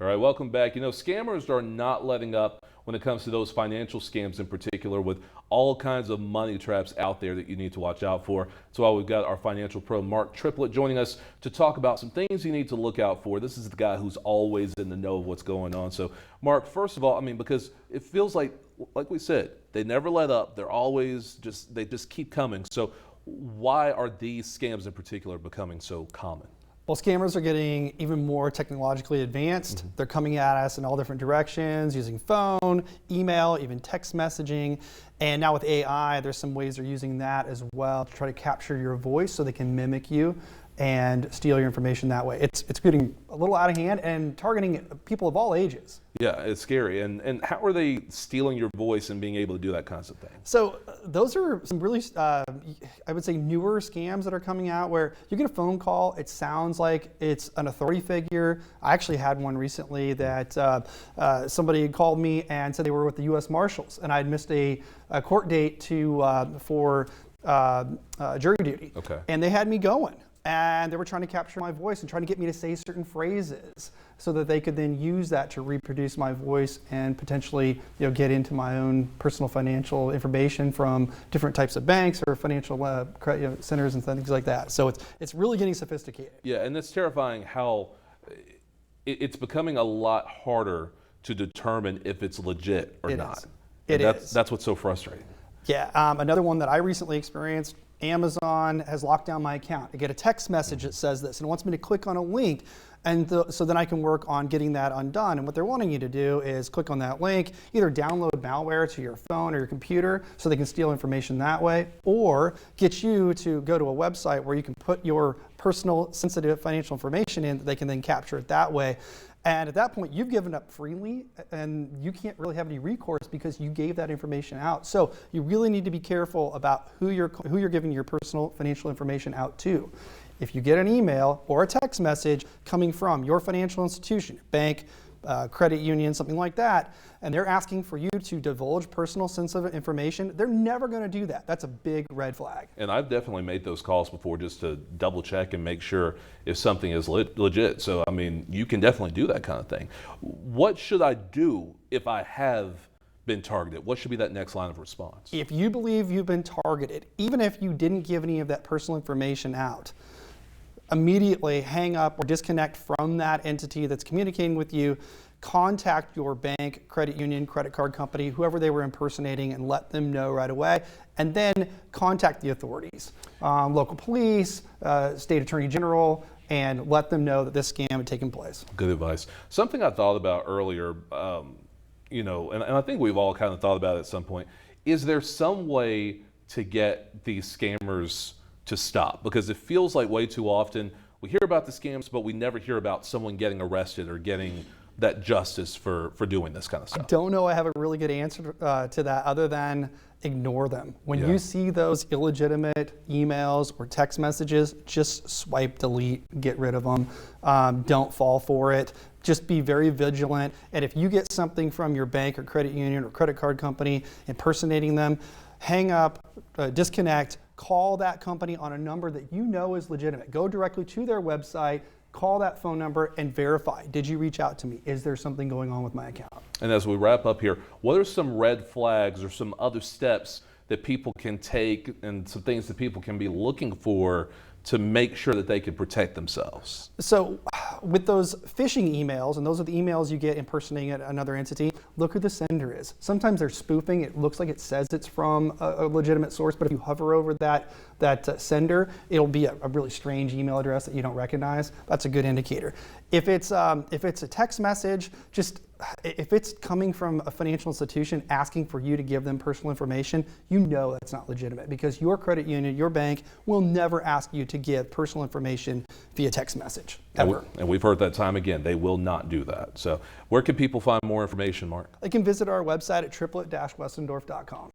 All right, welcome back. You know, scammers are not letting up when it comes to those financial scams in particular, with all kinds of money traps out there that you need to watch out for. That's why we've got our financial pro, Mark Triplett, joining us to talk about some things you need to look out for. This is the guy who's always in the know of what's going on. So, Mark, first of all, because it feels like we said, they never let up. They're always they just keep coming. So why are these scams in particular becoming so common? Well, scammers are getting even more technologically advanced. They're coming at us in all different directions, using phone, email, even text messaging. And now with AI, there's some ways they're using that as well to try to capture your voice so they can mimic you and steal your information that way. It's getting a little out of hand and targeting people of all ages. Yeah, it's scary. And how are they stealing your voice and being able to do that kinds of thing? So those are some really, I would say, newer scams that are coming out where you get a phone call. It sounds like it's an authority figure. I actually had one recently that somebody had called me and said they were with the U.S. Marshals, and I had missed a court date for jury duty. Okay. And they had me going. And they were trying to capture my voice and trying to get me to say certain phrases so that they could then use that to reproduce my voice and potentially, get into my own personal financial information from different types of banks or financial centers and things like that. So it's really getting sophisticated. Yeah, and it's terrifying how it's becoming a lot harder to determine if it's legit or not. That's what's so frustrating. Yeah, another one that I recently experienced. Amazon has locked down my account. I get a text message that says this and wants me to click on a link, and so then I can work on getting that undone. And what they're wanting you to do is click on that link, either download malware to your phone or your computer so they can steal information that way, or get you to go to a website where you can put your personal sensitive financial information in that they can then capture it that way. And at that point, you've given up freely, and you can't really have any recourse because you gave that information out. So you really need to be careful about who you're giving your personal financial information out to. If you get an email or a text message coming from your financial institution, bank, credit union, something like that, and they're asking for you to divulge personal sensitive information, they're never going to do that. That's a big red flag. And I've definitely made those calls before just to double check and make sure if something is legit. So, you can definitely do that kind of thing. What should I do if I have been targeted? What should be that next line of response? If you believe you've been targeted, even if you didn't give any of that personal information out, immediately hang up or disconnect from that entity that's communicating with you. Contact your bank, credit union, credit card company, whoever they were impersonating, and let them know right away. And then contact the authorities, local police, state attorney general, and let them know that this scam had taken place. Good advice. Something I thought about earlier, and I think we've all kind of thought about it at some point, is there some way to get these scammers to stop? Because it feels like way too often we hear about the scams, but we never hear about someone getting arrested or getting that justice for doing this kind of stuff. I don't know I have a really good answer to that other than ignore them. When you see those illegitimate emails or text messages, just swipe delete, get rid of them. Don't fall for it. Just be very vigilant. And if you get something from your bank or credit union or credit card company impersonating them, hang up, disconnect, call that company on a number that you know is legitimate. Go directly to their website, call that phone number, and verify. Did you reach out to me? Is there something going on with my account? And as we wrap up here, what are some red flags or some other steps that people can take and some things that people can be looking for to make sure that they can protect themselves? So with those phishing emails, and those are the emails you get impersonating another entity, look who the sender is. Sometimes they're spoofing. It looks like it says it's from a legitimate source, but if you hover over that sender, it'll be a really strange email address that you don't recognize. That's a good indicator. If it's a text message, if it's coming from a financial institution asking for you to give them personal information, you know that's not legitimate because your credit union, your bank will never ask you to give personal information via text message, ever. And we've heard that time again. They will not do that. So where can people find more information, Mark? They can visit our website at triplett-westendorf.com.